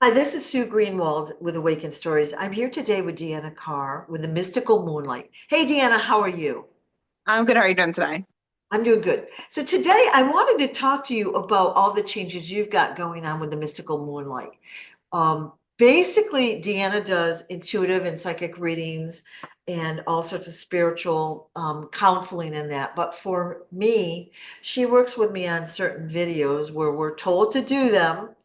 Hi, this is Sue Greenwald with Awakened Stories. I'm here today with Deanna Carr with the Mystical Moonlight. Hey, Deanna, how are you? I'm good. How are you doing today? I'm doing good. So today I wanted to talk to you about all the changes you've got going on with the Mystical Moonlight. Basically, Deanna does intuitive and psychic readings and all sorts of spiritual counseling and that. But for me, she works with me on certain videos where we're told to do them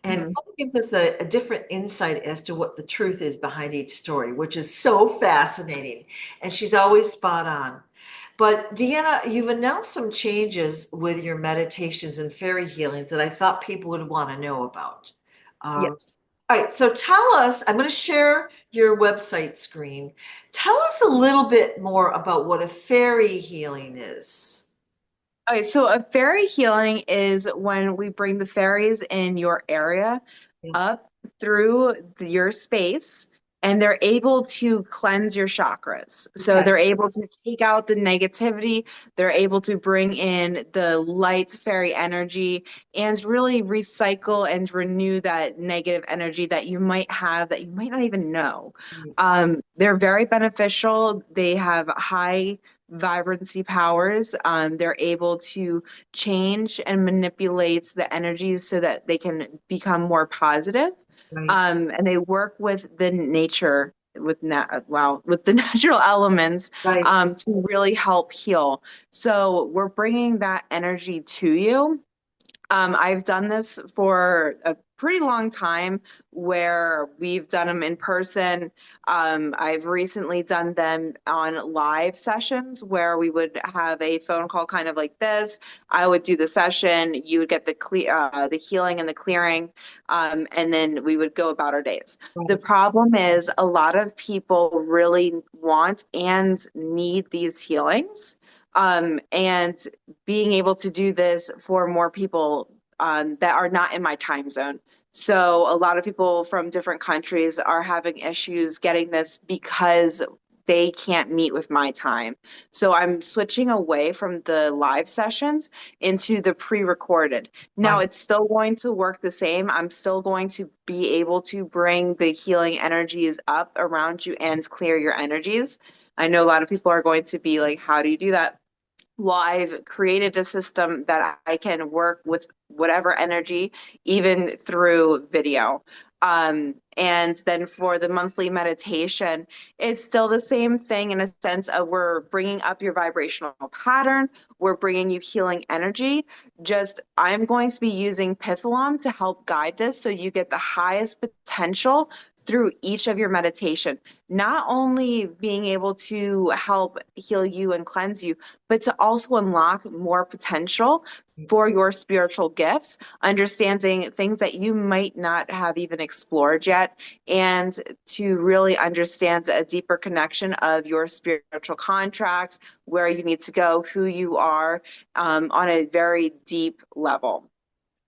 and kind Mhm. of gives us a different insight as to what the truth is behind each story, which is so fascinating. And she's always spot on. But Deanna, you've announced some changes with your meditations and fairy healings that I thought people would want to know about. Yes. All right, so tell us, I'm going to share your website screen. Tell us a little bit more about what a fairy healing is. Okay, so a fairy healing is when we bring the fairies in your area Yeah. up through your space and they're able to cleanse your chakras. So Okay. they're able to take out the negativity, they're able to bring in the light fairy energy and really recycle and renew that negative energy that you might have that you might not even know. They're very beneficial. They have high vibrancy powers. They're able to change and manipulate the energies so that they can become more positive. Right. And they work with the nature, with the natural elements Right. to really help heal. So we're bringing that energy to you. I've done this for a pretty long time where we've done them in person. I've recently done them on live sessions where we would have a phone call kind of like this. I would do the session, you would get the healing and the clearing, and then we would go about our days. The Right. problem is a lot of people really want and need these healings. And being able to do this for more people that are not in my time zone. So a lot of people from different countries are having issues getting this because they can't meet with my time. So I'm switching away from the live sessions into the pre-recorded. Now Right. it's still going to work the same. I'm still going to be able to bring the healing energies up around you and clear your energies. I know a lot of people are going to be like, how do you do that? Well, I've created a system that I can work with whatever energy, even through video. And then for the monthly meditation, it's still the same thing in a sense of we're bringing up your vibrational pattern, we're bringing you healing energy. Just I'm going to be using Pitholem to help guide this so you get the highest potential through each of your meditation. Not only being able to help heal you and cleanse you, but to also unlock more potential for your spiritual gifts, understanding things that you might not have even explored yet, and to really understand a deeper connection of your spiritual contracts, where you need to go, who you are, on a very deep level.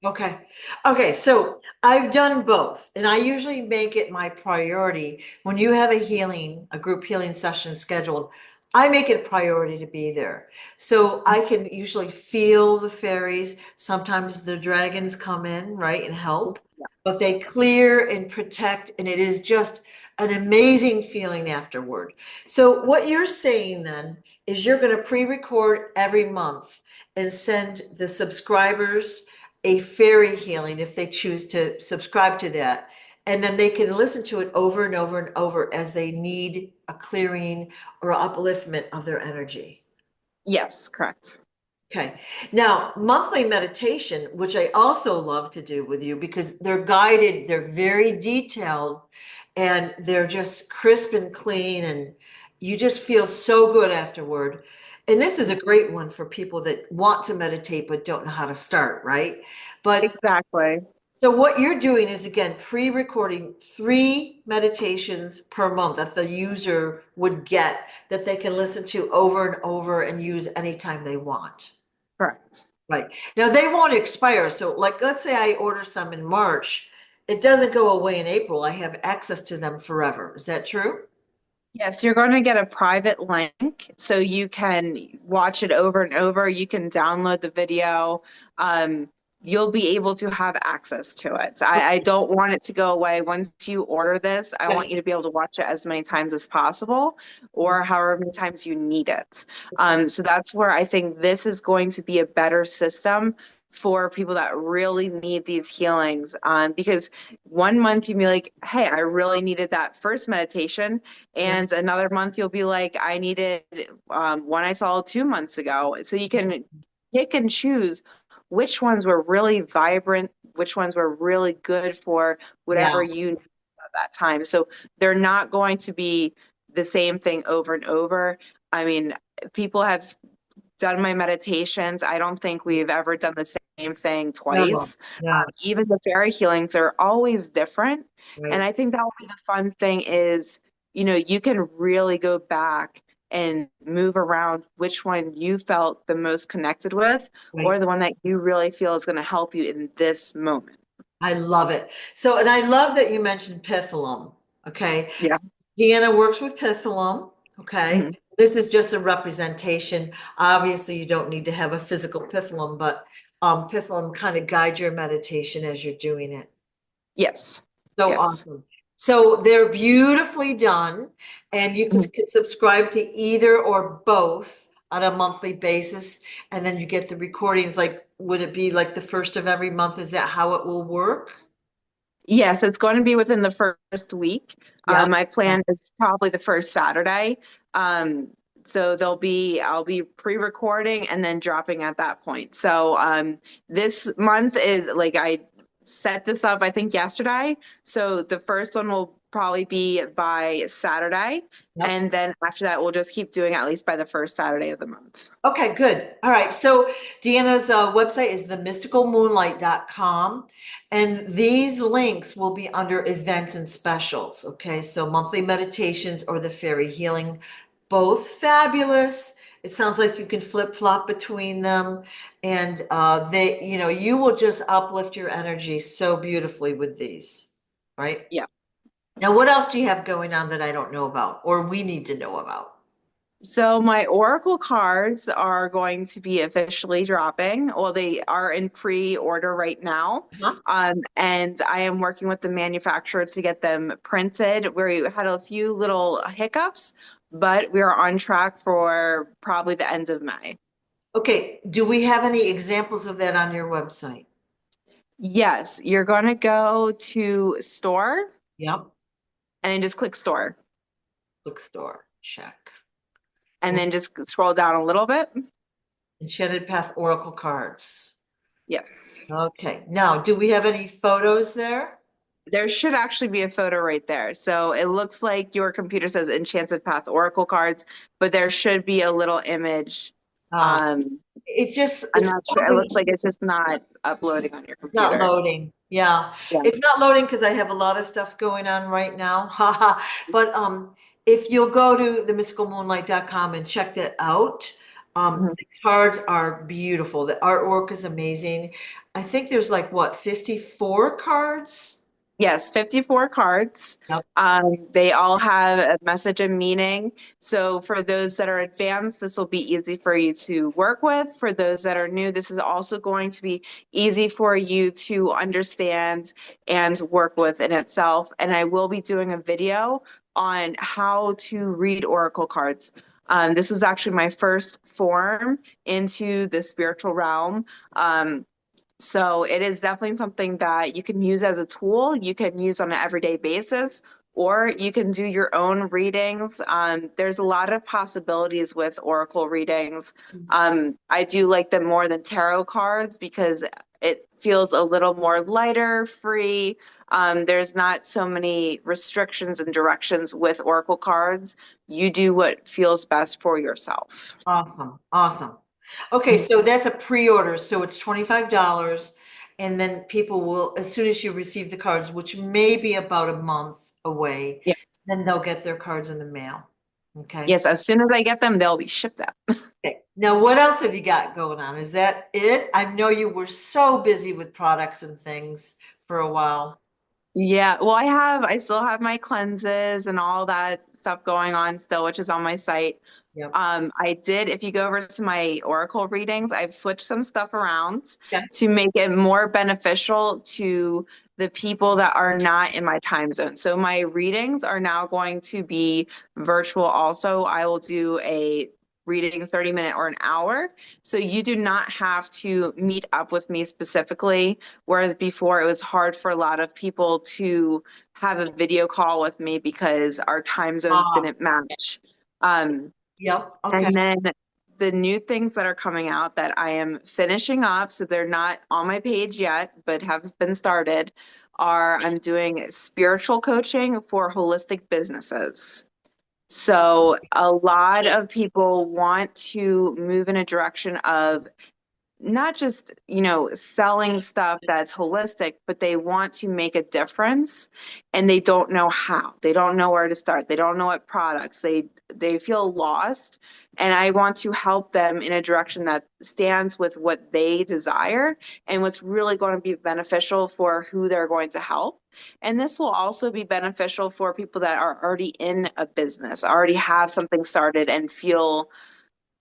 Okay. Okay. So I've done both, and I usually make it my priority when you have a healing, a group healing session scheduled. I make it a priority to be there. So I can usually feel the fairies. Sometimes the dragons come in, right, and help, but they Yes. clear and protect, and it is just an amazing feeling afterward. So what you're saying then is you're going to pre-record every month and send the subscribers a fairy healing if they choose to subscribe to that. And then they can listen to it over and over and over as they need a clearing or upliftment of their energy. Yes, correct. Okay. Now, monthly meditation, which I also love to do with you because they're guided, they're very detailed, and they're just crisp and clean, and you just feel so good afterward. And this is a great one for people that want to meditate but don't know how to start, right? But Exactly. so what you're doing is again pre-recording 3 meditations per month that the user would get that they can listen to over and over and use anytime they want. Correct. Right. Now they won't expire. So like let's say I order some in March, it doesn't go away in April. I have access to them forever. Is that true? Yes, you're going to get a private link so you can watch it over and over. You can download the video. Um, you'll be able to have access to it. I don't want it to go away. Once you order this, I want Okay. you to be able to watch it as many times as possible or however many times you need it. So that's where I think this is going to be a better system for people that really need these healings. Because one month you'll be like, hey, I really needed that first meditation. Yeah. And another month you'll be like, I needed one I saw 2 months ago. So you can pick and choose which ones were really vibrant, which ones were really good for whatever Yeah. you need at that time. So they're not going to be the same thing over and over. I mean, people have done my meditations. I don't think we've ever done the same thing No. twice. Yeah. Even the fairy healings are always different. And Right. I think that will be the fun thing is, you can really go back and move around which one you felt the most connected with, or Right. the one that you really feel is going to help you in this moment. I love it. So, and I love that you mentioned Pitholem. Okay. Yeah. Deanna works with Pitholem. Okay. Mhm. This is just a representation. Obviously, you don't need to have a physical Pitholem, but Pitholem kind of guides your meditation as you're doing it. Yes. So Yes. awesome. So they're beautifully done, and you Mhm. can subscribe to either or both on a monthly basis, and then you get the recordings. Like, would it be like the first of every month? Is that how it will work? Yes, it's going to be within the first week. Yeah. My plan is probably the first Saturday. Um, so I'll be pre-recording and then dropping at that point. So this month is like I set this up, I think yesterday. So the first one will probably be by Saturday. Yep. And then after that, we'll just keep doing at least by the first Saturday of the month. Okay, good. All right. So Deanna's website is themysticalmoonlight.com. And these links will be under events and specials. Okay. So monthly meditations or the fairy healing, both fabulous. It sounds like you can flip flop between them. And you will just uplift your energy so beautifully with these. Right. Yeah. Now, what else do you have going on that I don't know about or we need to know about? So my Oracle cards are going to be officially dropping. Well, they are in pre-order right now. Huh? And I am working with the manufacturer to get them printed. We had a few little hiccups, but we are on track for probably the end of May. Okay. Do we have any examples of that on your website? Yes, you're going to go to store Yep. and then just click store Bookstore, check. and then just scroll down a little bit. Enchanted Path Oracle cards. Yes. Okay, now, do we have any photos there? There should actually be a photo right there. So it looks like your computer says Enchanted Path Oracle cards, but there should be a little image. Uh, Um, it's just, I'm it's not sure. It probably looks like it's just not uploading on your not computer. loading. Yeah, Yeah. it's not loading because I have a lot of stuff going on right now. Haha. But if you'll go to themysticalmoonlight.com and check that out, Mhm. the cards are beautiful. The artwork is amazing. I think there's like what, 54 cards? Yes, 54 cards. Yep. They all have a message and meaning. So for those that are advanced, this will be easy for you to work with. For those that are new, this is also going to be easy for you to understand and work with in itself. And I will be doing a video on how to read oracle cards. This was actually my first form into the spiritual realm. So it is definitely something that you can use as a tool. You can use on an everyday basis, or you can do your own readings. There's a lot of possibilities with oracle readings. I do like them more than tarot cards because it feels a little more lighter, free. There's not so many restrictions and directions with oracle cards. You do what feels best for yourself. Awesome, awesome. Okay, so that's a pre-order, so it's $25, and then people will, as soon as you receive the cards, which may be about a month away, Yeah. then they'll get their cards in the mail. Okay. Yes, as soon as I get them, they'll be shipped out. Okay. Now, what else have you got going on? Is that it? I know you were so busy with products and things for a while. Yeah, well, I still have my cleanses and all that stuff going on still, which is on my site. Yep. I did, if you go over to my Oracle readings, I've switched some stuff around Okay. to make it more beneficial to the people that are not in my time zone. So my readings are now going to be virtual also. I will do a reading 30-minute or an hour. So you do not have to meet up with me specifically, whereas before it was hard for a lot of people to have a video call with me because our time zones Ah, didn't match. Um, yep. Okay. and then the new things that are coming out that I am finishing up, so they're not on my page yet, but have been started, are I'm doing spiritual coaching for holistic businesses. So a lot of people want to move in a direction of not just, selling stuff that's holistic, but they want to make a difference and they don't know how. They don't know where to start. They don't know what products. They feel lost. And I want to help them in a direction that stands with what they desire and what's really going to be beneficial for who they're going to help. And this will also be beneficial for people that are already in a business, already have something started and feel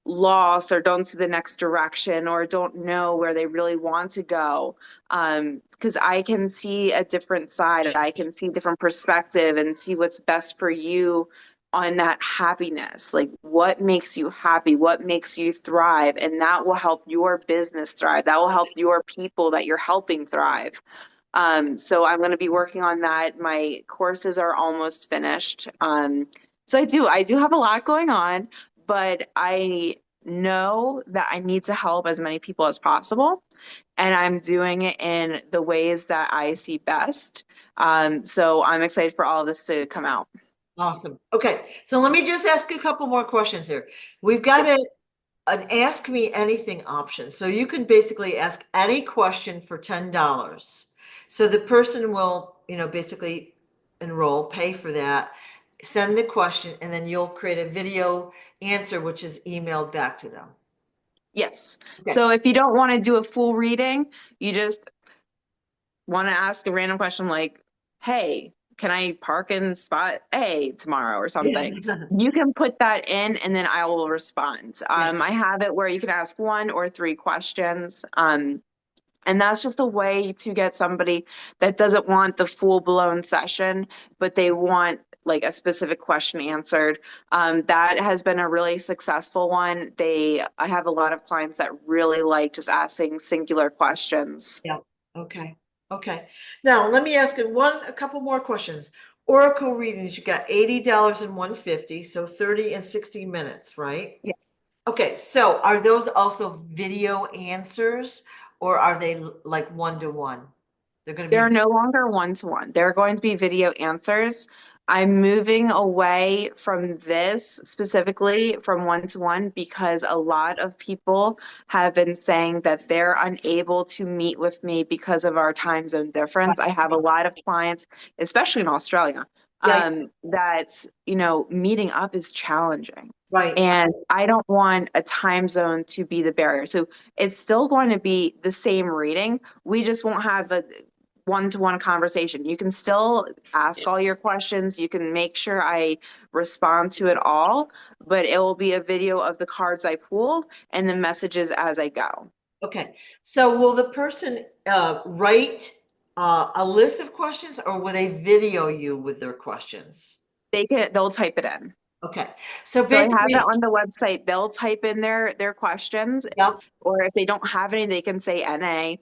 lost or don't see the next direction or don't know where they really want to go. Because I can see a different side, I can see different perspective and see what's best for you on that happiness. Like what makes you happy, what makes you thrive, and that will help your business thrive. That will help your people that you're helping thrive. So I'm going to be working on that. My courses are almost finished. So I do have a lot going on, but I know that I need to help as many people as possible, and I'm doing it in the ways that I see best. So I'm excited for all of this to come out. Awesome. Okay. So let me just ask a couple more questions here. We've got Yes. an ask me anything option. So you can basically ask any question for $10. So the person will, basically enroll, pay for that, send the question, and then you'll create a video answer, which is emailed back to them. Yes. Okay. So if you don't want to do a full reading, you just want to ask a random question like, hey, can I park in spot A tomorrow or Yeah. something? You can put that in and then I will respond. Yeah. I have it where you can ask one or three questions. And that's just a way to get somebody that doesn't want the full blown session, but they want like a specific question answered. That has been a really successful one. I have a lot of clients that really like just asking singular questions. Yeah. Okay. Okay. Now let me ask you a couple more questions. Oracle readings, you got $80 and 150, so 30 and 60 minutes, right? Yes. Okay, so are those also video answers or are they like one to one? They're going to They're be, no longer one-to-one. They're going to be video answers. I'm moving away from this specifically from one-to-one because a lot of people have been saying that they're unable to meet with me because of our time zone difference. I have a lot of clients, especially in Australia, yeah, that, meeting up is challenging. right. And I don't want a time zone to be the barrier. So it's still going to be the same reading. We just won't have a one-to-one conversation. You can still ask all your questions. You can make sure I respond to it all, but it will be a video of the cards I pull and the messages as I go. Okay, so will the person write a list of questions or will they video you with their questions? They'll type it in. Okay, so So I have it basically, on the website. They'll type in their questions, yep. or if they don't have any, they can say NA.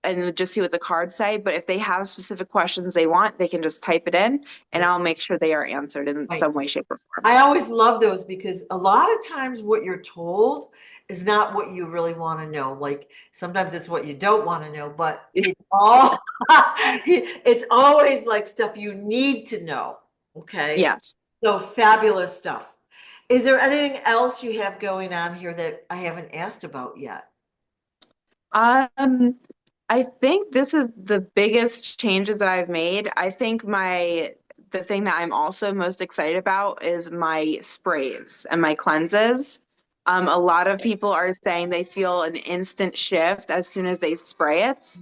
And just see what the cards say. But if they have specific questions they want, they can just type it in and I'll make sure they are answered in Right. some way, shape, or form. I always love those because a lot of times what you're told is not what you really want to know. Like sometimes it's what you don't want to know, but it's all it's always like stuff you need to know. Okay. Yes. So fabulous stuff. Is there anything else you have going on here that I haven't asked about yet? Um, I think this is the biggest changes that I've made. I think the thing that I'm also most excited about is my sprays and my cleanses. A lot of people are saying they feel an instant shift as soon as they spray it.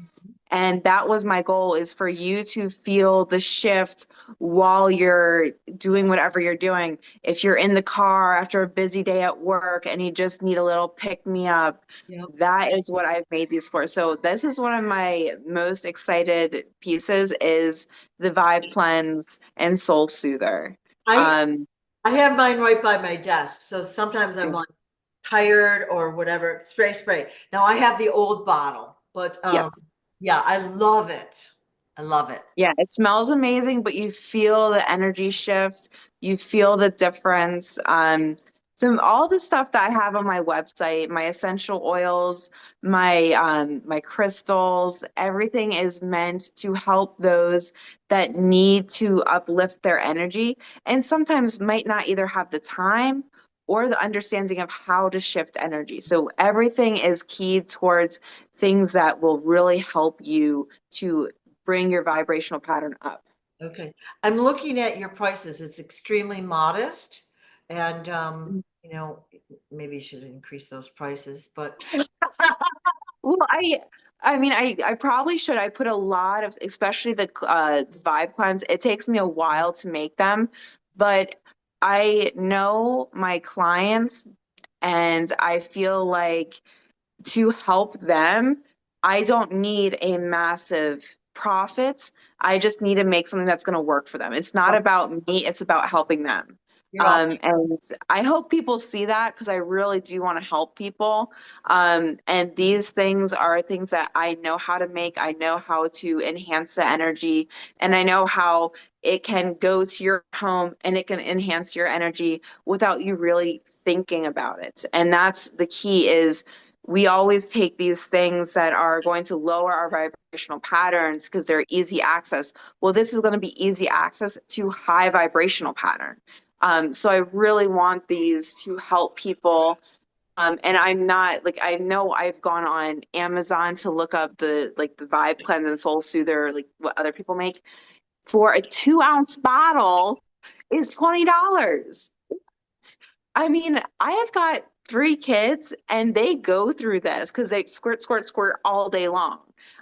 And that was my goal, is for you to feel the shift while you're doing whatever you're doing. If you're in the car after a busy day at work and you just need a little pick me up, Yep. that is what I've made these for. So this is one of my most excited pieces, is the Vibe Cleanse and Soul Soother. I Um, I have mine right by my desk, so sometimes I'm like tired or whatever, spray. Now I have the old bottle, but yes. yeah, I love it. I love it. Yeah, it smells amazing, but you feel the energy shift. You feel the difference. So all the stuff that I have on my website, my essential oils, my crystals, everything is meant to help those that need to uplift their energy and sometimes might not either have the time or the understanding of how to shift energy. So everything is keyed towards things that will really help you to bring your vibrational pattern up. Okay. I'm looking at your prices. It's extremely modest. And maybe you should increase those prices, but Well, I mean, I probably should. I put a lot of, especially the Vibe cleanse. It takes me a while to make them, but I know my clients, and I feel like to help them, I don't need a massive profit. I just need to make something that's going to work for them. It's not about me, it's about helping them. you're all And I hope people see that, because I really do want to help people. And these things are things that I know how to make. I know how to enhance the energy, and I know how it can go to your home and it can enhance your energy without you really thinking about it. And that's the key, is we always take these things that are going to lower our vibrational patterns because they're easy access. Well, this is going to be easy access to high vibrational pattern. So I really want these to help people. And I'm not like, I know I've gone on Amazon to look up the Vibe Cleanse and Soul Soother, like what other people make. For a 2 ounce bottle is $20. I mean, I have got 3 kids and they go through this because they squirt all day long.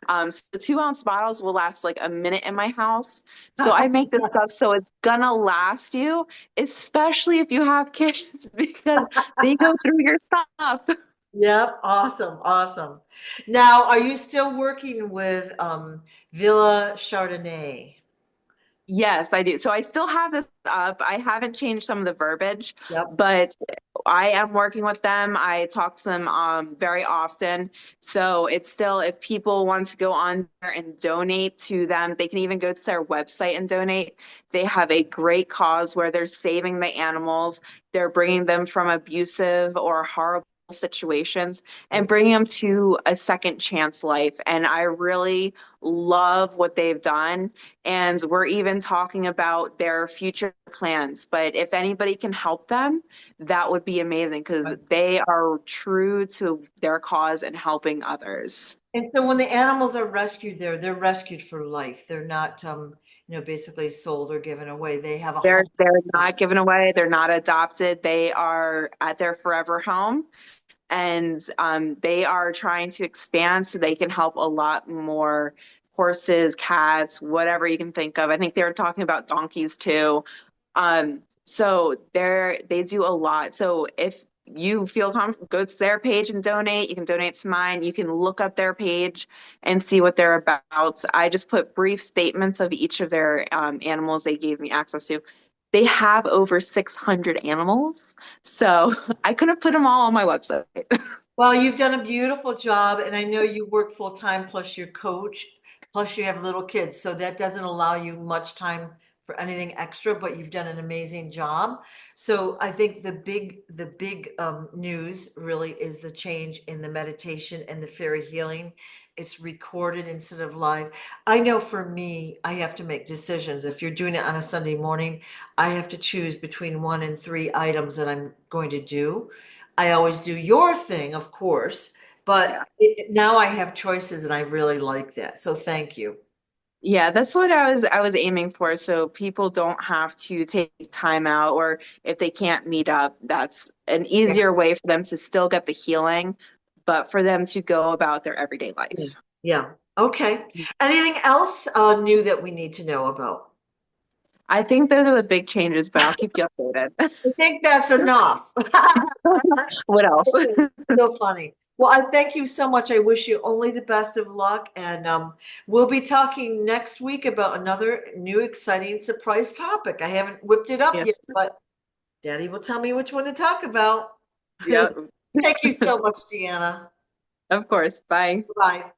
So the 2 ounce bottles will last like a minute in my house. So I make this stuff so it's gonna last you, especially if you have kids, because they go through your stuff. Yep, awesome, awesome. Now, are you still working with Villa Chardonnay? Yes, I do. So I still have this up. I haven't changed some of the verbiage, Yep. but I am working with them. I talk to them very often. So it's still, if people want to go on there and donate to them, they can even go to their website and donate. They have a great cause where they're saving the animals. They're bringing them from abusive or horrible situations and bringing them to a second chance life. And I really love what they've done. And we're even talking about their future plans. But if anybody can help them, that would be amazing, because they are true to their cause and helping others. And so when the animals are rescued there, they're rescued for life. They're not, basically sold or given away. They have a home. They're not given away. They're not adopted. They are at their forever home, and they are trying to expand so they can help a lot more horses, cats, whatever you can think of. I think they were talking about donkeys too. So they do a lot. So if you feel comfortable, go to their page and donate. You can donate to mine. You can look up their page and see what they're about. I just put brief statements of each of their animals they gave me access to. They have over 600 animals, so I couldn't put them all on my website. Well, you've done a beautiful job, and I know you work full time plus your coach, plus you have little kids, so that doesn't allow you much time for anything extra, but you've done an amazing job. So I think the big news really is the change in the meditation and the fairy healing. It's recorded instead of live. I know for me, I have to make decisions. If you're doing it on a Sunday morning, I have to choose between 1 and 3 items that I'm going to do. I always do your thing, of course, Yeah. but now I have choices and I really like that. So thank you. Yeah, that's what I was aiming for. So people don't have to take time out, or if they can't meet up, that's an Yeah. easier way for them to still get the healing, but for them to go about their everyday Yeah. life. Yeah. Okay. Anything else new that we need to know about? I think those are the big changes, but I'll keep you updated. I think that's enough. What else? So funny. Well, I thank you so much. I wish you only the best of luck. And we'll be talking next week about another new exciting surprise topic. I haven't whipped it up yet, Yes. but Daddy will tell me which one to talk about. Yep. Thank you so much, Deanna. Of course. Bye. Bye.